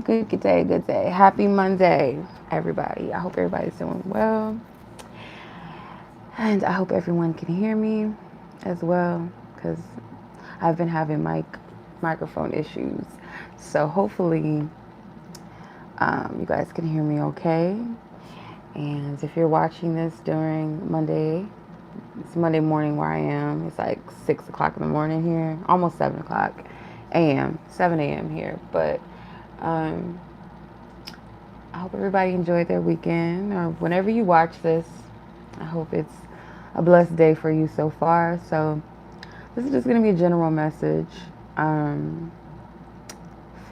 Good day, good day. Happy Monday, everybody. I hope everybody's doing well. And I hope everyone can hear me as well, because I've been having microphone issues. So hopefully you guys can hear me okay. And if you're watching this during Monday, it's Monday morning where I am. It's like 6 o'clock in the morning here, almost 7 o'clock a.m., 7 a.m. here. But I hope everybody enjoyed their weekend, or whenever you watch this, I hope it's a blessed day for you so far. So this is just going to be a general message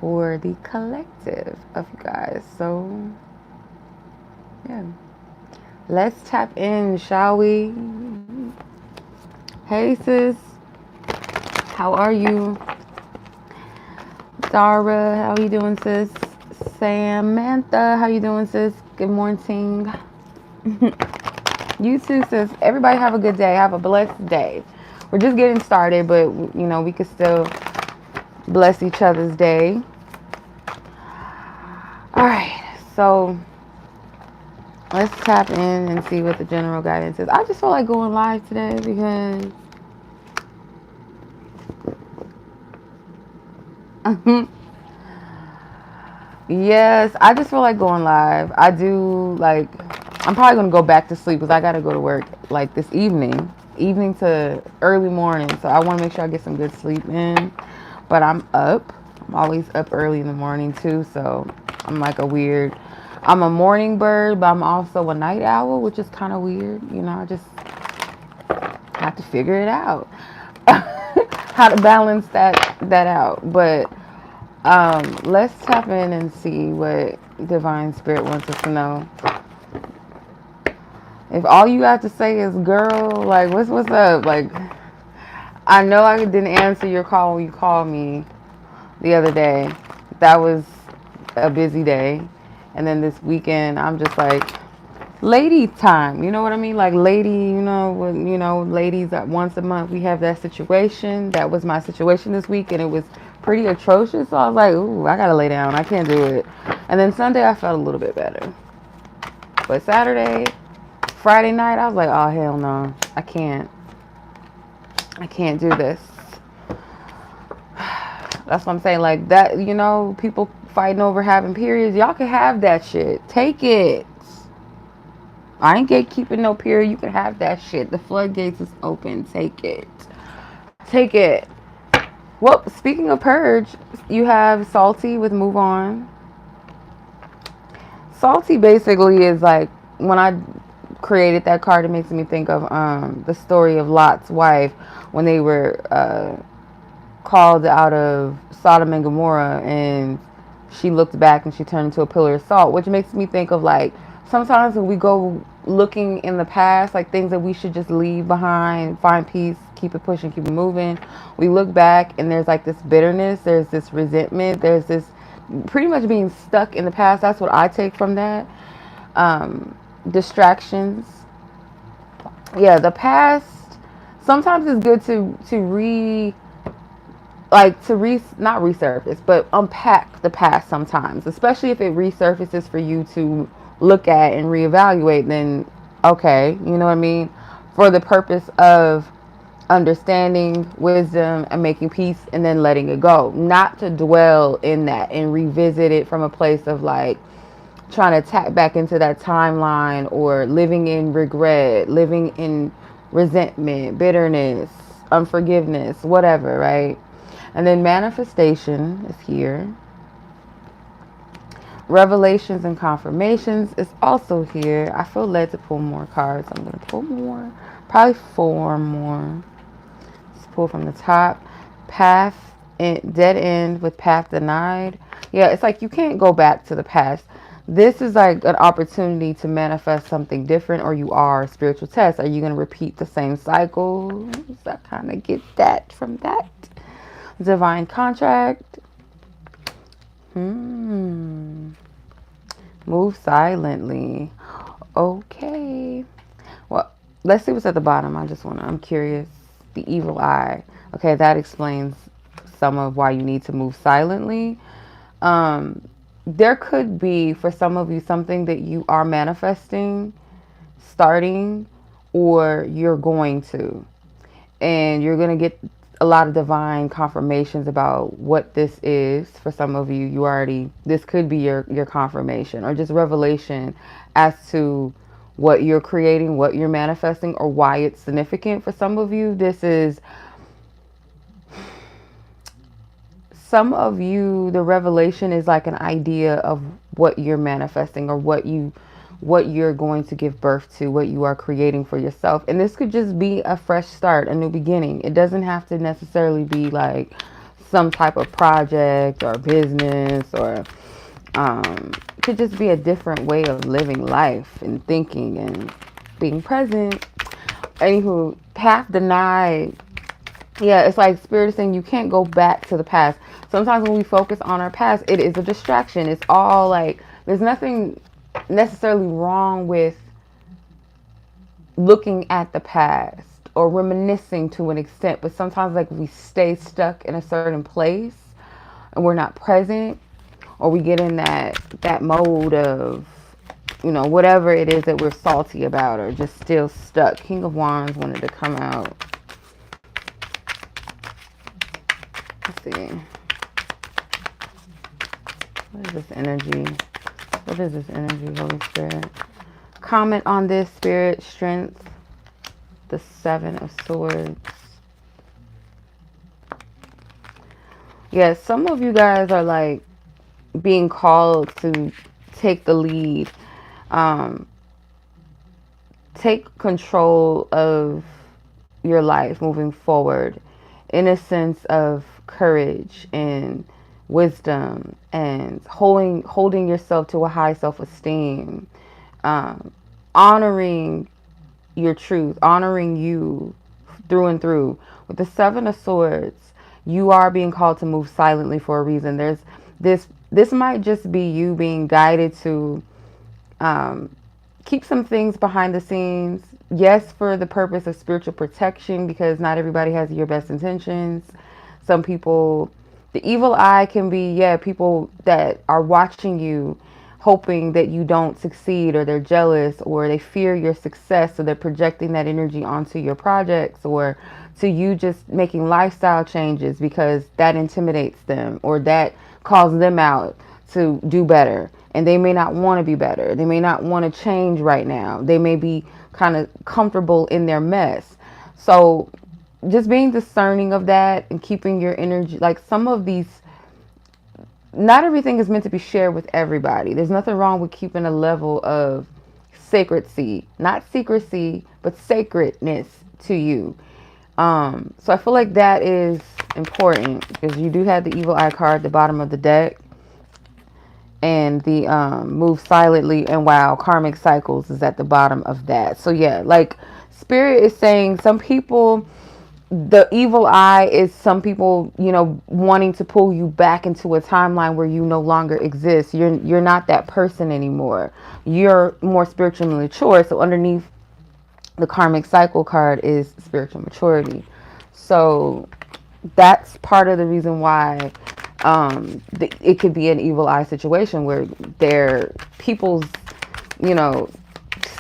for the collective of you guys. So yeah, let's tap in, shall we? Hey sis, how are you? Dara, how are you doing, sis? Samantha, how you doing, sis? Good morning. You too, sis. Everybody have a good day. Have a blessed day. We're just getting started, but you know, we could still bless each other's day. All right, so let's tap in and see what the general guidance is. I just feel like going live today because yes, I just feel like going live. I do, like, I'm probably going to go back to sleep because I got to go to work like this evening to early morning. So I want to make sure I get some good sleep in. But I'm up. I'm always up early in the morning too. So I'm like I'm a morning bird, but I'm also a night owl, which is kind of weird. You know, I just have to figure it out. How to balance that out. But let's tap in and see what Divine Spirit wants us to know. If all you have to say is girl, like what's up? Like, I know I didn't answer your call when you called me the other day. That was a busy day. And then this weekend I'm just like lady time, you know what I mean? Like lady, ladies that once a month we have that situation. That was my situation this week, and it was pretty atrocious. So I was like, ooh, I gotta lay down. I can't do it. And then Sunday I felt a little bit better. But Friday night, I was like, oh, hell no. I can't do this. That's what I'm saying. Like that, people fighting over having periods. Y'all can have that shit. Take it. I ain't gatekeeping no period. You can have that shit. The floodgates is open. Take it. Take it. Well, speaking of purge, you have 𝗟ci with Move On. 𝗟ci basically is like, when I created that card, it makes me think of the story of Lot's wife when they were called out of Sodom and Gomorrah, and she looked back and she turned into a pillar of salt, which makes me think of like sometimes when we go looking in the past, like things that we should just leave behind, find peace, keep it pushing, keep it moving. We look back and there's like this bitterness, there's this resentment, there's this pretty much being stuck in the past. That's what I take from that. Distractions. Yeah, the past. Sometimes it's good to not resurface, but unpack the past sometimes, especially if it resurfaces for you to look at and reevaluate. Then okay, you know what I mean, for the purpose of understanding, wisdom, and making peace, and then letting it go, not to dwell in that and revisit it from a place of like trying to tap back into that timeline, or living in regret, living in resentment, bitterness, unforgiveness, whatever, right? And then manifestation is here. Revelations and confirmations is also here. I feel led to pull more cards. I'm going to pull more. Probably 4 more. Let's pull from the top. Path, dead end with path denied. Yeah, it's like you can't go back to the past. This is like an opportunity to manifest something different, or you are a spiritual test. Are you going to repeat the same cycle? I kind of get that from that. Divine contract. Move silently. Okay. Well, let's see what's at the bottom. I'm curious. The evil eye. Okay, that explains some of why you need to move silently. there could be, for some of you, something that you are manifesting, starting, or you're going to. And you're going to get a lot of divine confirmations about what this is. For some of you, this could be your confirmation, or just revelation as to what you're creating, what you're manifesting, or why it's significant. For some of you, some of you, the revelation is like an idea of what you're manifesting, or what you're going to give birth to, what you are creating for yourself. And this could just be a fresh start, a new beginning. It doesn't have to necessarily be like some type of project or business, or it could just be a different way of living life and thinking and being present. Anywho, path denied. Yeah, it's like Spirit is saying you can't go back to the past. Sometimes when we focus on our past, it is a distraction. It's all like, there's nothing necessarily wrong with looking at the past or reminiscing to an extent, but sometimes like we stay stuck in a certain place and we're not present, or we get in that mode of, whatever it is that we're salty about, or just still stuck. King of Wands wanted to come out. Let's see. What is this energy? What is this energy, Holy Spirit? Comment on this, Spirit. Strength. The Seven of Swords. Yeah, some of you guys are like being called to take the lead. Take control of your life moving forward in a sense of courage and wisdom, and holding yourself to a high self-esteem, honoring your truth, honoring you through and through. With the Seven of Swords, you are being called to move silently for a reason. There's this might just be you being guided to keep some things behind the scenes. Yes, for the purpose of spiritual protection, because not everybody has your best intentions. Some people, the evil eye can be, people that are watching you, hoping that you don't succeed, or they're jealous, or they fear your success, so they're projecting that energy onto your projects, or to you just making lifestyle changes because that intimidates them, or that calls them out to do better. And they may not want to be better. They may not want to change right now. They may be kind of comfortable in their mess. So just being discerning of that and keeping your energy, like some of these, not everything is meant to be shared with everybody. There's nothing wrong with keeping a level of sacredcy, not secrecy, but sacredness to you. So I feel like that is important, because you do have the evil eye card at the bottom of the deck, and the move silently, and wow, karmic cycles is at the bottom of that. So yeah, like Spirit is saying, some people, the evil eye is some people, wanting to pull you back into a timeline where you no longer exist. You're not that person anymore. You're more spiritually mature. So underneath the karmic cycle card is spiritual maturity. So that's part of the reason why it could be an evil eye situation where people's,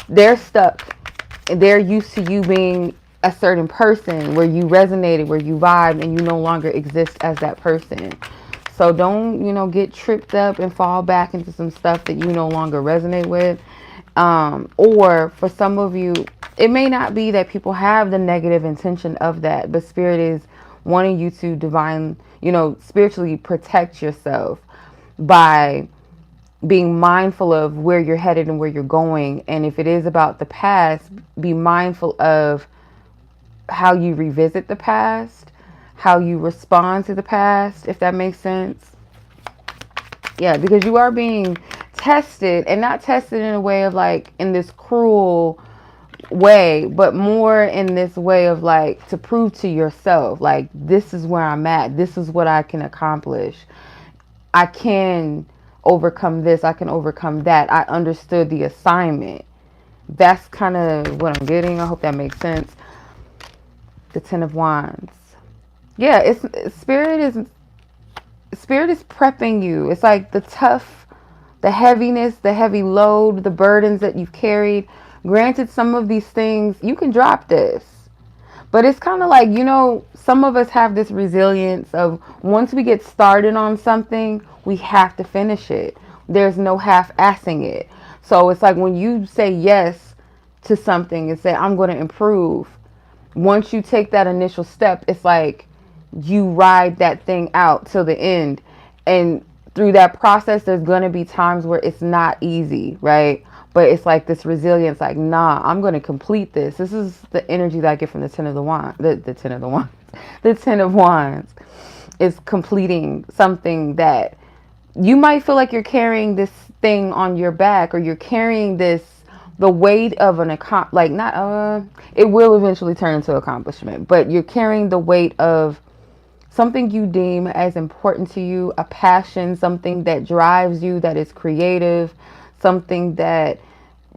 they're stuck. They're used to you being a certain person, where you resonated, where you vibed, and you no longer exist as that person. So don't, get tripped up and fall back into some stuff that you no longer resonate with. Or for some of you, it may not be that people have the negative intention of that, but Spirit is wanting you to spiritually protect yourself by being mindful of where you're headed and where you're going. And if it is about the past, be mindful of how you revisit the past, how you respond to the past, if that makes sense. Yeah, because you are being tested, and not tested in a way of like in this cruel way, but more in this way of like to prove to yourself, like, this is where I'm at, this is what I can accomplish, I can overcome this, I can overcome that, I understood the assignment. That's kind of what I'm getting. I hope that makes sense. The Ten of Wands. Yeah, Spirit is prepping you. It's like the tough the heaviness, the heavy load, the burdens that you've carried. Granted, some of these things, you can drop this. But it's kind of like, you know, some of us have this resilience of once we get started on something, we have to finish it. There's no half-assing it. So it's like when you say yes to something and say, I'm going to improve, once you take that initial step, it's like you ride that thing out till the end. And through that process, there's going to be times where it's not easy, right? But it's like this resilience, like, nah, I'm going to complete this. This is the energy that I get from the Ten of the Wands. The Ten of the Wands. The Ten of Wands is completing something that you might feel like you're carrying this thing on your back, or you're carrying this, the weight of an it will eventually turn into accomplishment, but you're carrying the weight of something you deem as important to you, a passion, something that drives you, that is creative, something that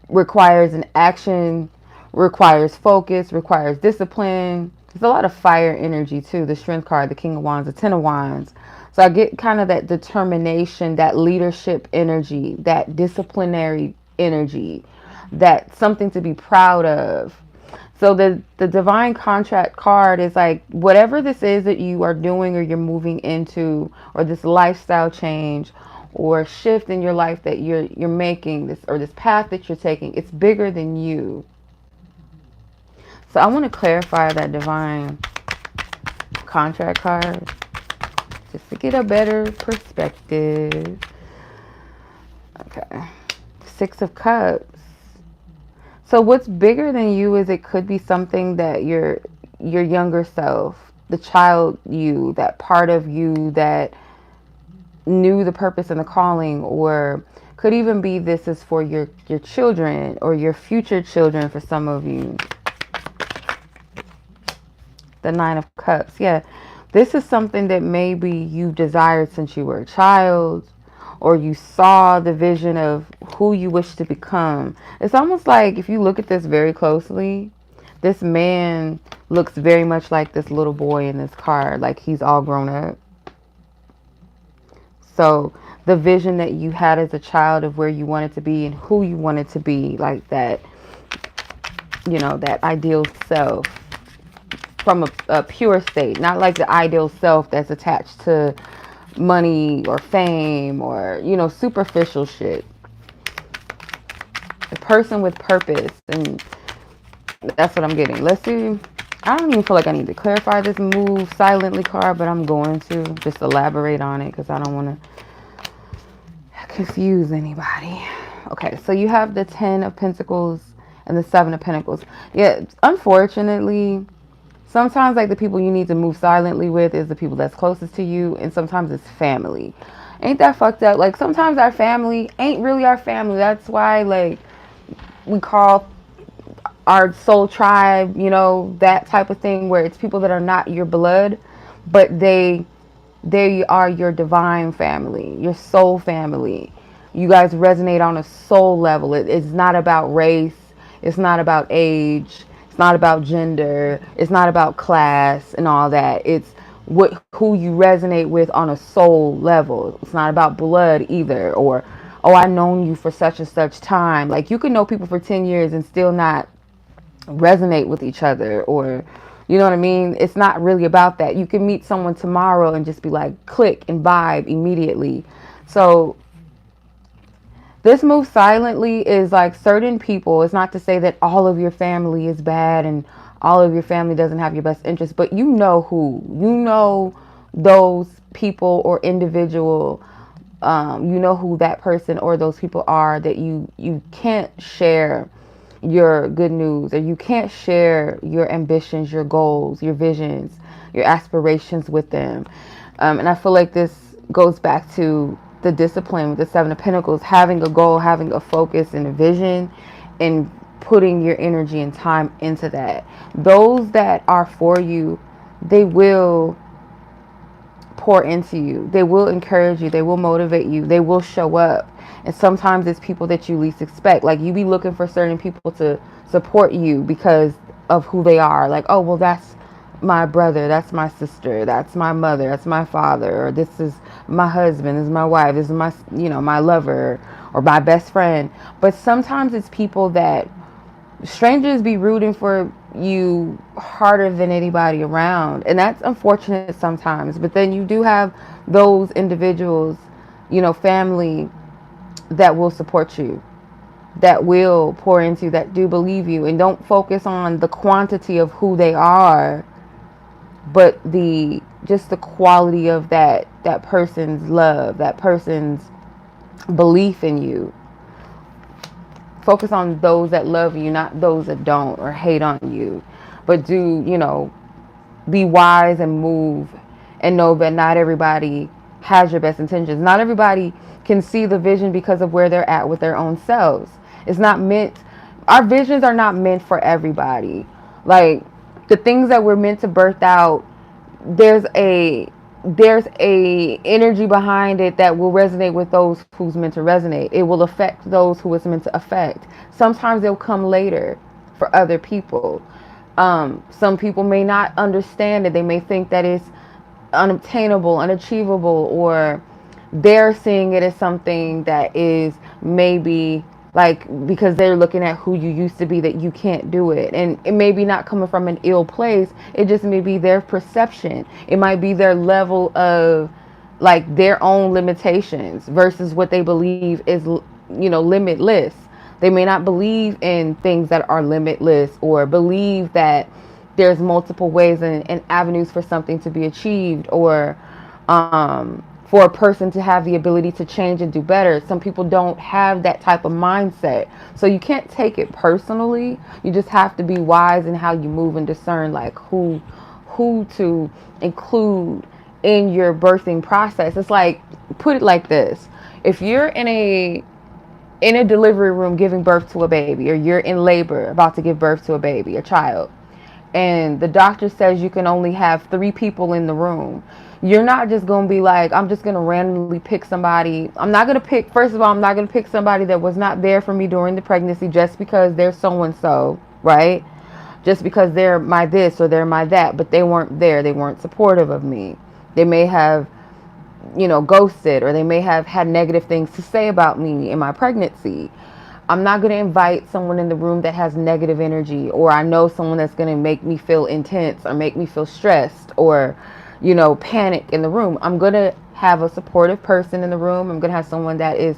requires an action, requires focus, requires discipline. There's a lot of fire energy too. The Strength card, the King of Wands, the Ten of Wands. So I get kind of that determination, that leadership energy, that disciplinary energy, that something to be proud of. So the divine contract card is like, whatever this is that you are doing or you're moving into, or this lifestyle change or shift in your life that you're making, this, or this path that you're taking, it's bigger than you. So I want to clarify that divine contract card just to get a better perspective. Okay. Six of Cups. So what's bigger than you is it could be something that your younger self, the child you, that part of you that knew the purpose and the calling, or could even be this is for your children or your future children for some of you. The Nine of Cups. Yeah, this is something that maybe you desired since you were a child, or you saw the vision of who you wish to become. It's almost like, if you look at this very closely, this man looks very much like this little boy in this card, like he's all grown up. So the vision that you had as a child of where you wanted to be and who you wanted to be, like that, you know, that ideal self from a pure state, not like the ideal self that's attached to money or fame or, you know, superficial shit. A person with purpose, and that's what I'm getting. Let's see. I don't even feel like I need to clarify this move silently card, but I'm going to just elaborate on it because I don't want to confuse anybody. Okay, so you have the Ten of Pentacles and the Seven of Pentacles. Yeah, unfortunately, sometimes like the people you need to move silently with is the people that's closest to you, and sometimes it's family. Ain't that fucked up? Like sometimes our family ain't really our family. That's why like we call our soul tribe, you know, that type of thing, where it's people that are not your blood, but they are your divine family, your soul family. You guys resonate on a soul level. It's not about race. It's not about age. It's not about gender. It's not about class and all that. It's who you resonate with on a soul level. It's not about blood either, or, oh, I've known you for such and such time. Like you can know people for 10 years and still not resonate with each other, or, you know what I mean? It's not really about that. You can meet someone tomorrow and just be like click and vibe immediately. So this move silently is like certain people. It's not to say that all of your family is bad and all of your family doesn't have your best interest, but you know who, you know, those people or individual, you know who that person or those people are that you can't share your good news, or you can't share your ambitions, your goals, your visions, your aspirations with them. And I feel like this goes back to the discipline with the Seven of Pentacles, having a goal, having a focus and a vision, and putting your energy and time into that. Those that are for you, they will pour into you. They will encourage you. They will motivate you. They will show up. And sometimes it's people that you least expect. Like you be looking for certain people to support you because of who they are. Like, oh, well, that's my brother, that's my sister, that's my mother, that's my father, or this is my husband, this is my wife, this is my, my lover, or my best friend. But sometimes it's people that strangers be rooting for you harder than anybody around. And that's unfortunate sometimes. But then you do have those individuals, family that will support you, that will pour into you, that do believe you. And don't focus on the quantity of who they are, but just the quality of that person's love, that person's belief in you. Focus on those that love you, not those that don't or hate on you. But do, be wise and move and know that not everybody has your best intentions. Not everybody can see the vision because of where they're at with their own selves. It's not meant, our visions are not meant for everybody. Like the things that we're meant to birth out, there's a energy behind it that will resonate with those who's meant to resonate. It will affect those who it's meant to affect. Sometimes they'll come later for other people. Some people may not understand it. They may think that it's unobtainable, unachievable, or they're seeing it as something that is maybe like because they're looking at who you used to be that you can't do it. And it may be not coming from an ill place. It just may be their perception. It might be their level of like their own limitations versus what they believe is, limitless. They may not believe in things that are limitless or believe that there's multiple ways and avenues for something to be achieved, or for a person to have the ability to change and do better. Some people don't have that type of mindset. So you can't take it personally. You just have to be wise in how you move and discern like who to include in your birthing process. It's like, put it like this. If you're in a delivery room giving birth to a baby, or you're in labor about to give birth to a baby, a child, and the doctor says you can only have 3 people in the room, you're not just going to be like, I'm just going to randomly pick somebody. I'm not going to pick, first of all, I'm not going to pick somebody that was not there for me during the pregnancy just because they're so-and-so, right? Just because they're my this or they're my that, but they weren't there. They weren't supportive of me. They may have, ghosted, or they may have had negative things to say about me in my pregnancy. I'm not going to invite someone in the room that has negative energy, or I know someone that's going to make me feel intense or make me feel stressed or, panic in the room. I'm going to have a supportive person in the room. I'm going to have someone that is,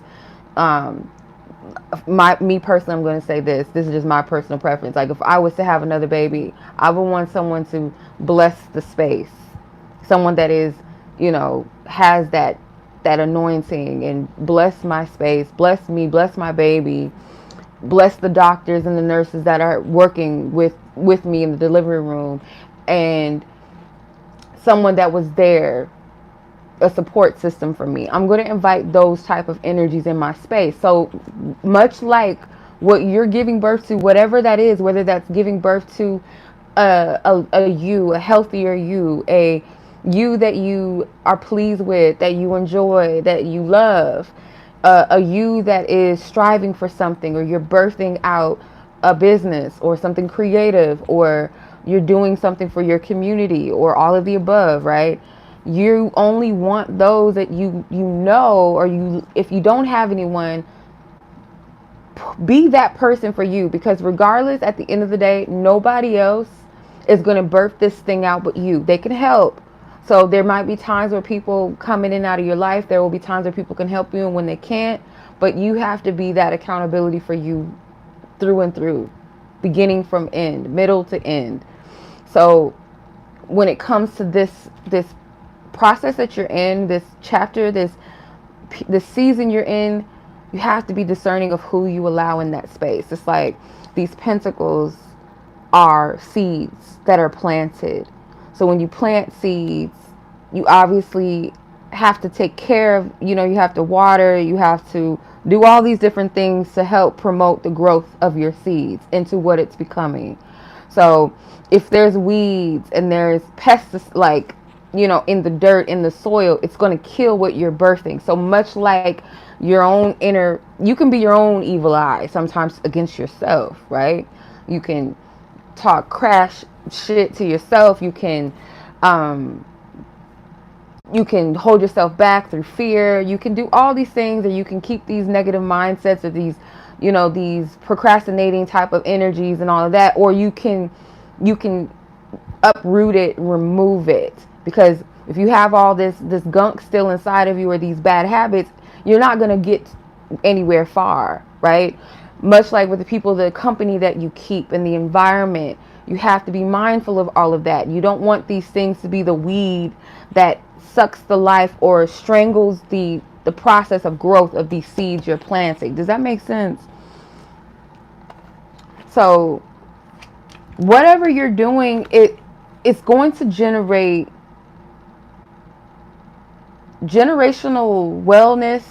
me personally, I'm going to say this is just my personal preference. Like if I was to have another baby, I would want someone to bless the space. Someone that is, has that anointing and bless my space, bless me, bless my baby, bless the doctors and the nurses that are working with me in the delivery room, and someone that was there, a support system for me. I'm going to invite those type of energies in my space. So much like what you're giving birth to, whatever that is, whether that's giving birth to a healthier you, a you that you are pleased with, that you enjoy, that you love, a you that is striving for something, or you're birthing out a business or something creative, or you're doing something for your community, or all of the above, right? You only want those that or if you don't have anyone, be that person for you, because regardless, at the end of the day, nobody else is going to birth this thing out but you. They can help. So there might be times where people come in and out of your life. There will be times where people can help you and when they can't. But you have to be that accountability for you through and through, beginning from end, middle to end. So when it comes to this process that you're in, this chapter, this season you're in, you have to be discerning of who you allow in that space. It's like these pentacles are seeds that are planted. So when you plant seeds, you obviously have to take care of, you have to water, you have to do all these different things to help promote the growth of your seeds into what it's becoming. So if there's weeds and there's pests, like, in the dirt, in the soil, it's going to kill what you're birthing. So much like your own you can be your own evil eye sometimes against yourself, right? You can talk shit to yourself. You can hold yourself back through fear. You can do all these things, or you can keep these negative mindsets, or these, these procrastinating type of energies and all of that. Or you can uproot it, remove it. Because if you have all this gunk still inside of you, or these bad habits, you're not going to get anywhere far, right? Much like with the people, the company that you keep, and the environment, you have to be mindful of all of that. You don't want these things to be the weed that sucks the life or strangles the process of growth of these seeds you're planting. Does that make sense? So whatever you're doing, it's going to generate generational wellness,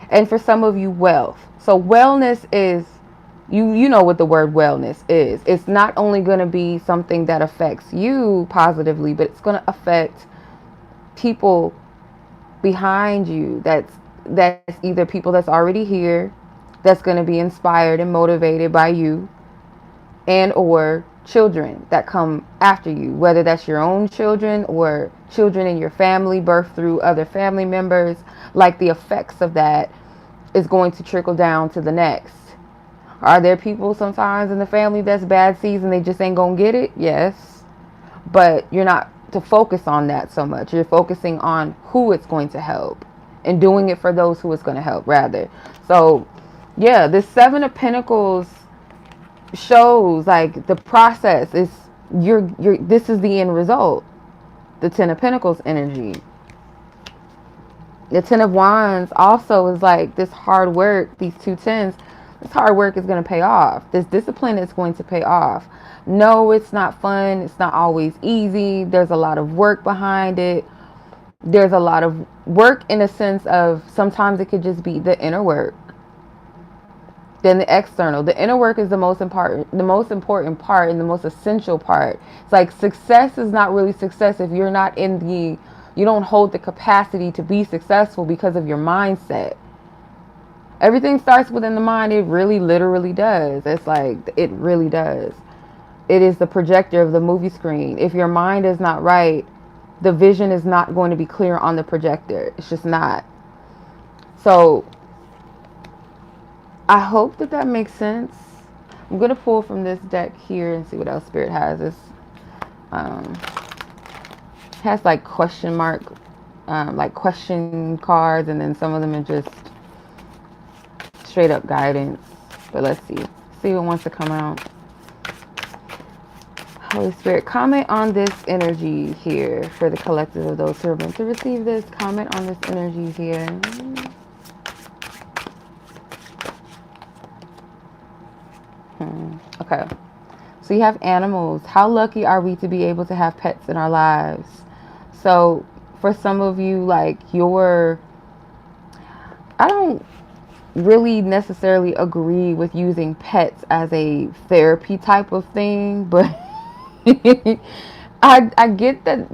and for some of you, wealth. So wellness is, you know what the word wellness is. It's not only going to be something that affects you positively, but it's going to affect people behind you. That's either people that's already here, that's going to be inspired and motivated by you, and or children that come after you, whether that's your own children or children in your family, birthed through other family members. Like, the effects of that is going to trickle down to the next. Are there people sometimes in the family that's bad seeds and they just ain't gonna get it? Yes. But you're not to focus on that so much. You're focusing on who it's going to help, and doing it for those who it's going to help, rather. So yeah, this Seven of Pentacles shows like the process is this is the end result. The Ten of Pentacles energy. The Ten of Wands also is like this hard work. These two tens, this hard work is going to pay off. This discipline is going to pay off. No, it's not fun. It's not always easy. There's a lot of work behind it. There's a lot of work in a sense of sometimes it could just be the inner work, then the external. The inner work is the most important part, and the most essential part. It's like success is not really success if you're not you don't hold the capacity to be successful because of your mindset. Everything starts within the mind. It really literally does. It's like, it really does. It is the projector of the movie screen. If your mind is not right, the vision is not going to be clear on the projector. It's just not. So I hope that makes sense. I'm going to pull from this deck here and see what else Spirit has. This has like question mark, like question cards, and then some of them are just straight up guidance. But let's see what wants to come out. Holy Spirit, comment on this energy here for the collective of those who are meant to receive this. Comment on this energy here. Okay. So you have animals. How lucky are we to be able to have pets in our lives? So for some of you, like I don't really necessarily agree with using pets as a therapy type of thing, but I get that,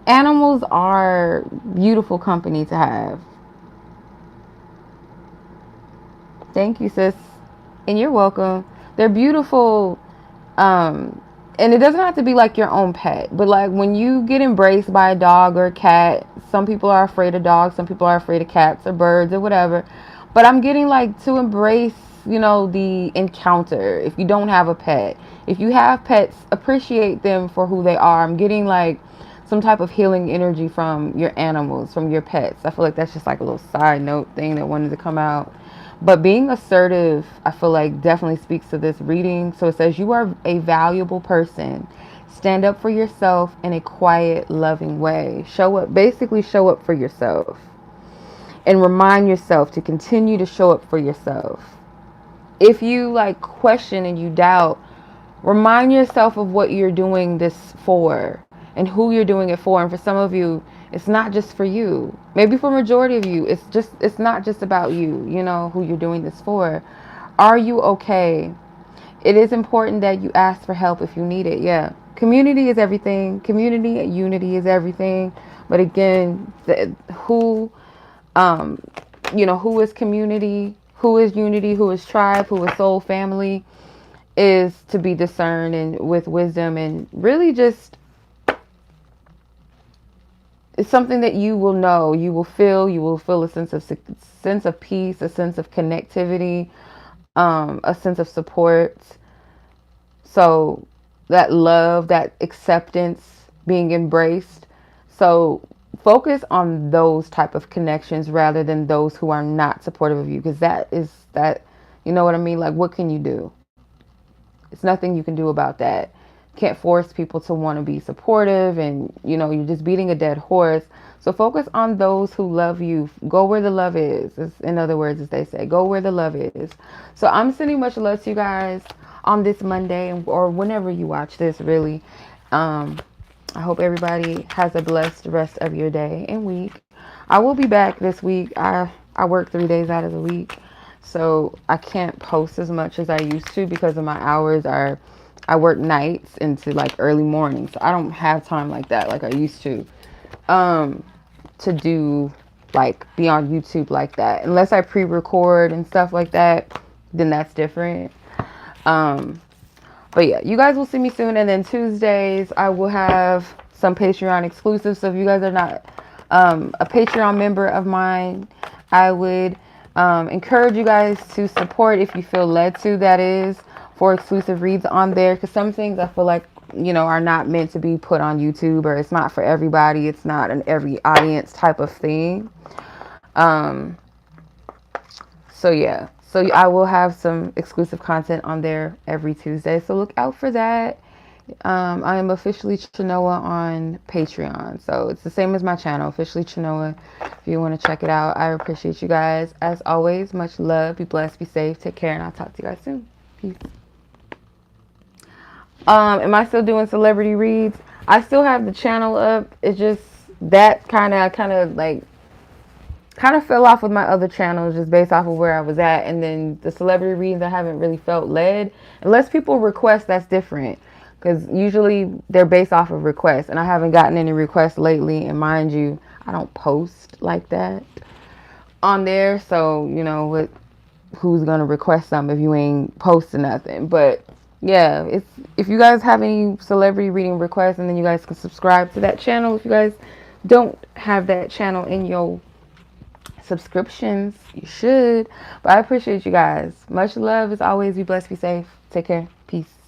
animals are beautiful company to have. Thank you, sis. And you're welcome. They're beautiful. And it doesn't have to be like your own pet, but like when you get embraced by a dog or a cat, some people are afraid of dogs, some people are afraid of cats or birds or whatever. But I'm getting like to embrace, the encounter. If you don't have a pet, if you have pets, appreciate them for who they are. I'm getting like some type of healing energy from your animals, from your pets. I feel like that's just like a little side note thing that wanted to come out. But being assertive, I feel like definitely speaks to this reading. So it says you are a valuable person. Stand up for yourself in a quiet, loving way. Show up for yourself. And remind yourself to continue to show up for yourself. If you like question and you doubt, remind yourself of what you're doing this for and who you're doing it for. And for some of you, it's not just for you. Maybe for majority of you, it's not just about you, who you're doing this for. Are you okay? It is important that you ask for help if you need it. Yeah. Community is everything. Community and unity is everything. But again, who is community? Who is unity? Who is tribe? Who is soul family? is to be discerned and with wisdom, and really just, it's something that you will know, you will feel a sense of peace, a sense of connectivity, a sense of support. So that love, that acceptance, being embraced. So focus on those type of connections rather than those who are not supportive of you, because that, you know what I mean? Like, what can you do? It's nothing you can do about that. Can't force people to want to be supportive, and you're just beating a dead horse. So focus on those who love you. Go where the love is. In other words, as they say, go where the love is. So I'm sending much love to you guys on this Monday, or whenever you watch this, really. I hope everybody has a blessed rest of your day and week. I will be back this week. I work 3 days out of the week, so I can't post as much as I used to because of my hours I work nights into like early morning, so I don't have time like that like I used to do, like, be on YouTube like that. Unless I pre-record and stuff like that, then that's different. But yeah, you guys will see me soon. And then Tuesdays I will have some Patreon exclusives. So if you guys are not a Patreon member of mine, I would encourage you guys to support if you feel led to, that is, for exclusive reads on there. Because some things I feel like, are not meant to be put on YouTube, or it's not for everybody. It's not an every audience type of thing. So yeah. So I will have some exclusive content on there every Tuesday. So look out for that. I am officially Chenoa on Patreon. So it's the same as my channel, officially Chenoa. If you want to check it out, I appreciate you guys. As always, much love. Be blessed, be safe, take care, and I'll talk to you guys soon. Peace. Am I still doing celebrity reads? I still have the channel up. It's just that kind of fell off with my other channels, just based off of where I was at. And then the celebrity readings, I haven't really felt led. Unless people request, that's different. Because usually they're based off of requests. And I haven't gotten any requests lately. And mind you, I don't post like that on there. So, who's going to request something if you ain't posting nothing? But yeah, if you guys have any celebrity reading requests, and then you guys can subscribe to that channel. If you guys don't have that channel in your subscriptions, you should. But I appreciate you guys. Much love as always. Be blessed, be safe, take care, peace.